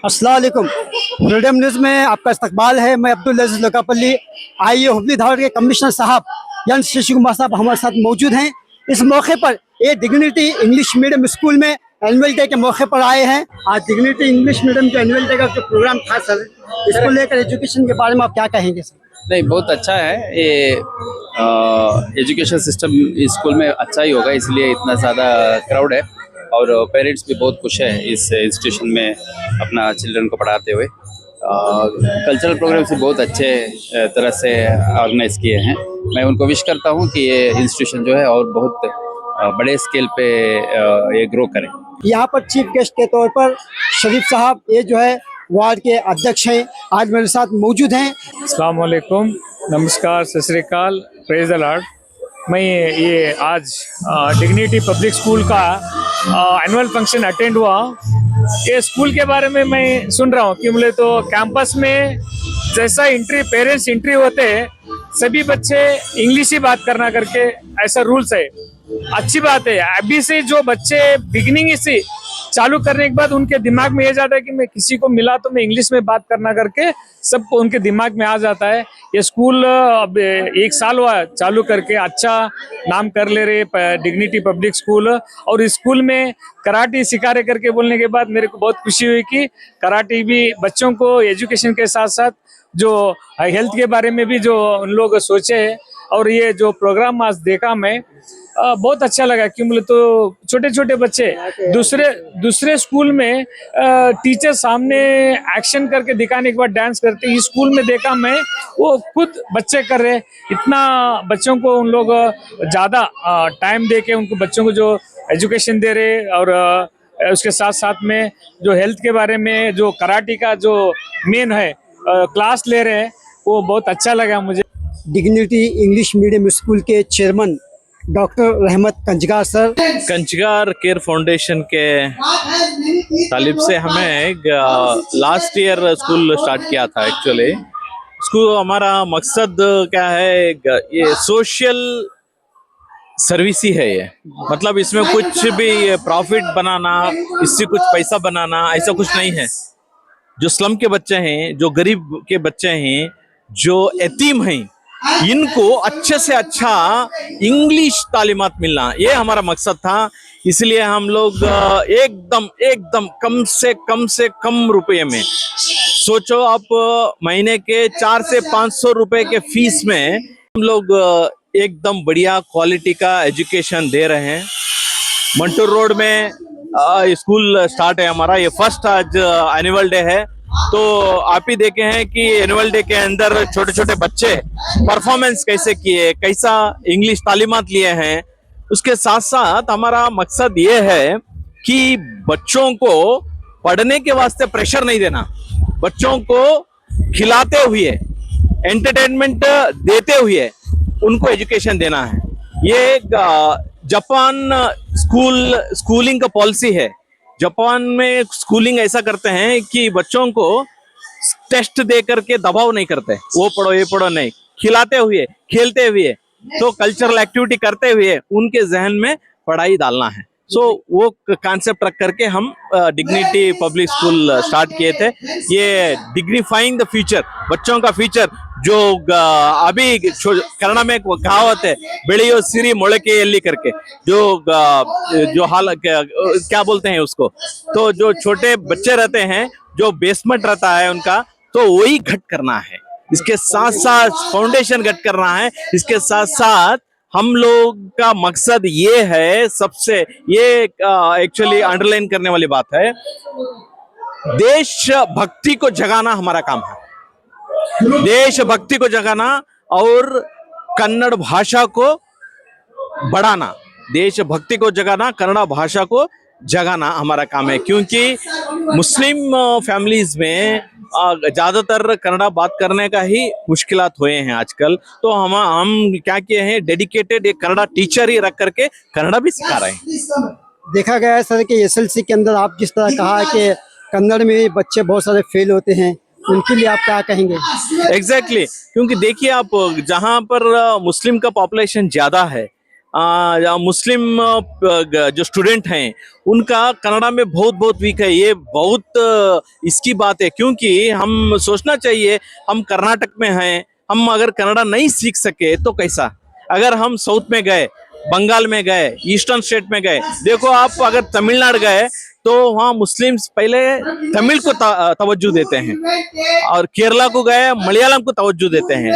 अस्सलाम वालेकुम। Freedom news में आपका इस्तकबाल है। मैं अब्दुल अजीज लोकापल्ली। आइए हुबली धार के कमिश्नर साहब यानी शशि कुमार साहब हमारे साथ मौजूद हैं। इस मौके पर ये डिग्निटी इंग्लिश मीडियम स्कूल में एनुअल डे के मौके पर आए हैं। आज डिग्निटी इंग्लिश मीडियम के एनुअल डे का जो प्रोग्राम था सर, इसको लेकर एजुकेशन के बारे में आप क्या कहेंगे सर? नहीं, बहुत अच्छा है ये। एजुकेशन सिस्टम स्कूल में अच्छा ही होगा, इसलिए इतना ज़्यादा क्राउड है और पेरेंट्स भी बहुत खुश है इस इंस्टीट्यूशन में अपना चिल्ड्रन को पढ़ाते हुए। कल्चरल प्रोग्राम्स भी बहुत अच्छे तरह से ऑर्गेनाइज किए हैं। मैं उनको विश करता हूँ कि ये इंस्टीट्यूशन जो है और बहुत बड़े स्केल पे ये ग्रो करें। यहाँ पर चीफ गेस्ट के तौर पर शरीफ साहब, ये जो है वार्ड के अध्यक्ष हैं, आज मेरे साथ मौजूद हैं। अस्सलाम वालेकुम, नमस्कार, सत श्री अकाल, प्रेज द लॉर्ड। मैं ये आज डिग्निटी पब्लिक स्कूल का एनुअल फंक्शन अटेंड हुआ। ये स्कूल के बारे में मैं सुन रहा हूँ कि बोले तो कैंपस में जैसा एंट्री पेरेंट्स एंट्री होते हैं सभी बच्चे इंग्लिश ही बात करना करके ऐसा रूल्स है। अच्छी बात है। अभी से जो बच्चे बिगिनिंग से चालू करने के बाद उनके दिमाग में ये जाता है कि मैं किसी को मिला तो मैं इंग्लिश में बात करना करके सबको उनके दिमाग में आ जाता है। ये स्कूल अब 1 साल हुआ चालू करके, अच्छा नाम कर ले रहे डिग्निटी पब्लिक स्कूल। और इस स्कूल में कराटे सिखा रहे करके बोलने के बाद मेरे को बहुत खुशी हुई कि कराटे भी बच्चों को एजुकेशन के साथ साथ जो हेल्थ के बारे में भी जो उन लोग सोचे है। और ये जो प्रोग्राम आज देखा मैं बहुत अच्छा लगा कि बोले तो छोटे छोटे बच्चे दूसरे स्कूल में टीचर सामने एक्शन करके दिखाने के बाद डांस करते, इस स्कूल में देखा मैं वो खुद बच्चे कर रहे। इतना बच्चों को उन लोग ज़्यादा टाइम दे के उनको बच्चों को जो एजुकेशन दे रहे और उसके साथ साथ में जो हेल्थ के बारे में जो कराटे का जो मेन है क्लास ले रहे हैं, वो बहुत अच्छा लगा मुझे। डिग्निटी इंग्लिश मीडियम स्कूल के चेयरमैन डॉक्टर रहमत कंजगार सर। कंजगार केयर फाउंडेशन के तालिब से हमें लास्ट ईयर स्कूल स्टार्ट किया था। एक्चुअली स्कूल हमारा मकसद क्या है, ये सोशल सर्विस ही है। ये मतलब इसमें कुछ भी प्रॉफिट बनाना, इससे कुछ पैसा बनाना ऐसा कुछ नहीं है। जो स्लम के बच्चे हैं, जो गरीब के बच्चे हैं, जो यतीम हैं, इनको अच्छे से अच्छा इंग्लिश तालीमात मिलना, ये हमारा मकसद था। इसलिए हम लोग एकदम कम से कम रुपये में, सोचो आप महीने के 400 से 500 रुपए के फीस में हम लोग एकदम बढ़िया क्वालिटी का एजुकेशन दे रहे हैं। मंटूर रोड में स्कूल स्टार्ट है हमारा। ये फर्स्ट आज एनुअल डे है, तो आप ही देखे हैं कि एनुअल डे के अंदर छोटे छोटे बच्चे परफॉर्मेंस कैसे किए, कैसा इंग्लिश तालीमात लिए हैं। उसके साथ साथ हमारा मकसद ये है कि बच्चों को पढ़ने के वास्ते प्रेशर नहीं देना, बच्चों को खिलाते हुए, एंटरटेनमेंट देते हुए उनको एजुकेशन देना है। ये जापान स्कूलिंग का पॉलिसी है। जापान में स्कूलिंग ऐसा करते हैं कि बच्चों को टेस्ट दे करके दबाव नहीं करते, वो पढ़ो ये पढ़ो नहीं, खिलाते हुए, खेलते हुए, तो कल्चरल एक्टिविटी करते हुए उनके जहन में पढ़ाई डालना है। सो वो कॉन्सेप्ट रख करके हम डिग्निटी पब्लिक स्कूल स्टार्ट किए थे। ये डिग्निफाइंग द फ्यूचर, बच्चों का फ्यूचर, जो अभी कन्नड़ में कहावत है, बेड़ियो सिरी मोड़केयल्ली करके, जो हाल क्या बोलते हैं उसको, तो जो छोटे बच्चे रहते हैं, जो बेसमेंट रहता है उनका, तो वही घट करना है। इसके साथ साथ फाउंडेशन घट करना है। इसके साथ साथ हम लोग का मकसद ये है, सबसे ये एक्चुअली अंडरलाइन करने वाली बात है, देशभक्ति को जगाना हमारा काम है। देशभक्ति को जगाना और कन्नड़ भाषा को बढ़ाना, देशभक्ति को जगाना, कन्नड़ भाषा को जगाना हमारा काम है। क्योंकि मुस्लिम फैमिलीज में ज्यादातर कन्नड़ा बात करने का ही मुश्किलात हुए हैं आजकल। तो हम क्या किए हैं, डेडिकेटेड एक कन्नड़ा टीचर ही रख करके कन्नड़ा भी सिखा रहे हैं। देखा गया है सर कि एसएलसी के अंदर आप जिस तरह कहा कि कन्नड़ में बच्चे बहुत सारे फेल होते हैं, उनके लिए आप क्या कहेंगे? एग्जैक्टली क्योंकि देखिए आप, जहाँ पर मुस्लिम का पॉपुलेशन ज्यादा है मुस्लिम जो स्टूडेंट हैं उनका कन्नड़ा में बहुत बहुत वीक है। ये बहुत इसकी बात है, क्योंकि हम सोचना चाहिए हम कर्नाटक में हैं, हम अगर कन्नड़ा नहीं सीख सके तो कैसा। अगर हम साउथ में गए, बंगाल में गए, ईस्टर्न स्टेट में गए, देखो आप अगर तमिलनाडु गए तो वहाँ मुस्लिम्स पहले तमिल को तवज्जो देते हैं, और केरला को गए मलयालम को तवज्जो देते हैं,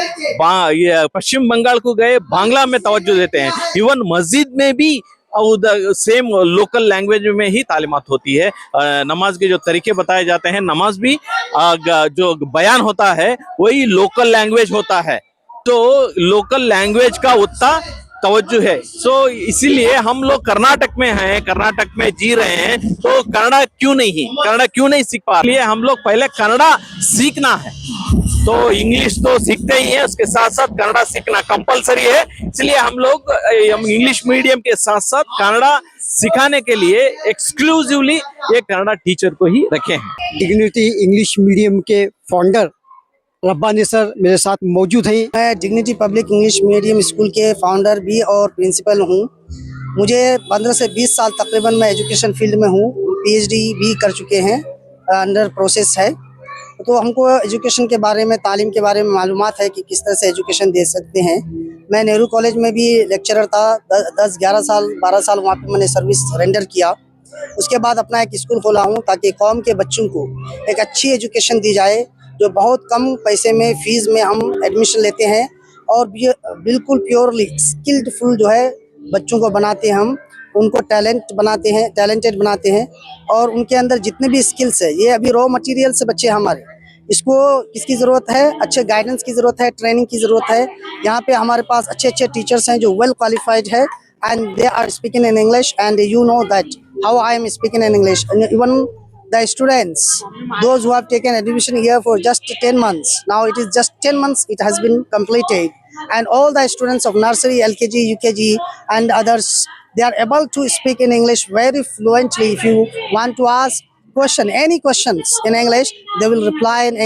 ये पश्चिम बंगाल को गए बांग्ला में तवज्जो देते हैं। इवन मस्जिद में भी सेम लोकल लैंग्वेज में ही तालीमात होती है। नमाज के जो तरीके बताए जाते हैं, नमाज भी जो बयान होता है वही लोकल लैंग्वेज होता है। तो लोकल लैंग्वेज का उतना तवज्जो है। सो इसीलिए हम लोग कर्नाटक में हैं, कर्नाटक में जी रहे हैं, तो कन्नड़ा क्यों नहीं सीख पा रहे। हम लोग पहले कन्नड़ा सीखना है, तो इंग्लिश तो सीखते ही हैं, उसके साथ साथ कन्नड़ा सीखना कंपलसरी है। इसलिए हम लोग इंग्लिश मीडियम के साथ साथ कन्नड़ा सिखाने के लिए एक्सक्लूसिवली एक कन्नड़ा टीचर को ही रखे हैं। डिग्निटी इंग्लिश मीडियम के फाउंडर रब्बानी सर मेरे साथ मौजूद हैं। मैं dignity public English medium school के फाउंडर भी और प्रिंसिपल हूँ। मुझे 15 से 20 साल तकरीबन मैं एजुकेशन फील्ड में हूँ। पीएचडी भी कर चुके हैं, अंडर प्रोसेस है। तो हमको एजुकेशन के बारे में, तालीम के बारे में मालूमात है कि किस तरह से एजुकेशन दे सकते हैं। मैं नेहरू कॉलेज में भी लेक्चरर था, 10-11 साल 12 साल वहाँ पे मैंने सर्विस रेंडर किया। उसके बाद अपना एक स्कूल खोला हूँ ताकि कौम के बच्चों को एक अच्छी एजुकेशन दी जाए, जो बहुत कम पैसे में फीस में हम एडमिशन लेते हैं और बिल्कुल प्योरली स्किल्डफुल जो है बच्चों को बनाते हैं। हम उनको टैलेंटेड बनाते हैं और उनके अंदर जितने भी स्किल्स है, ये अभी रॉ मटेरियल से बच्चे हमारे, इसको किसकी ज़रूरत है? अच्छे गाइडेंस की ज़रूरत है, ट्रेनिंग की ज़रूरत है। यहाँ पे हमारे पास अच्छे टीचर्स हैं जो वेल क्वालिफाइड है, and they are speaking in English, and you know that how I am speaking in English. Even the students, those who have taken admission here for just 10 months, now it is just 10 months it has been completed, and all the students of nursery, LKG, UKG and others, they are able to speak in English very fluently. If you want to ask any questions in English, they will reply in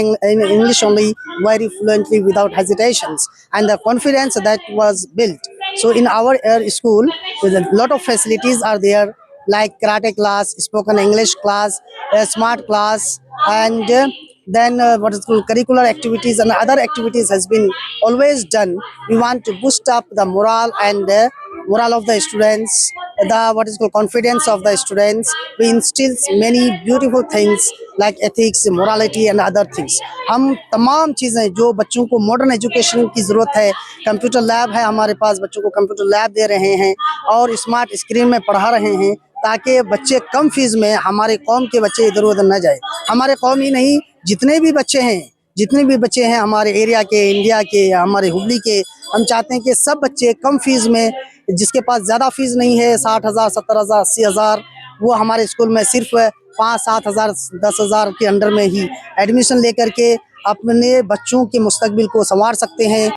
English only very fluently without hesitations, and the confidence that was built. So in our school, with a lot of facilities are there, like karate class, spoken English class, smart class, and then what is called curricular activities and other activities has been always done. We want to boost up the morale and morale of the students, the what is called confidence of the students. We instill many beautiful things like ethics, morality and other things. हम तमाम चीज़ें जो बच्चों को modern education की ज़रूरत है, computer lab है हमारे पास, बच्चों को कंप्यूटर लैब दे रहे हैं और स्मार्ट स्क्रीन में पढ़ा रहे हैं, ताकि बच्चे कम फीस में, हमारे कौम के बच्चे इधर उधर न जाए। हमारे कौम ही नहीं, जितने भी बच्चे हैं हमारे एरिया के, इंडिया के, हमारे हुबली के, हम चाहते हैं कि सब बच्चे कम फीस में, जिसके पास ज़्यादा फीस नहीं है 60,000, 70,000, 80,000, वो हमारे स्कूल में सिर्फ 5-7 हज़ार 10 हज़ार के अंडर में ही एडमिशन लेकर के अपने बच्चों के मुस्तकबिल को संवार सकते हैं।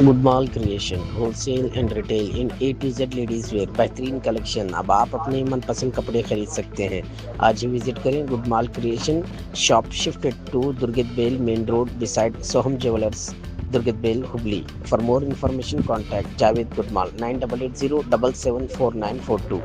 Gudmal creation wholesale and retail in A to Z ladies wear बेहतरीन कलेक्शन। अब आप अपने मनपसंद कपड़े खरीद सकते हैं। आज ही विजिट करें Gudmal creation, shop shifted to Durgad Bail main road beside Soham jewellers, Durgad Bail Hubli. For more information contact Javed Gudmal 9880774942।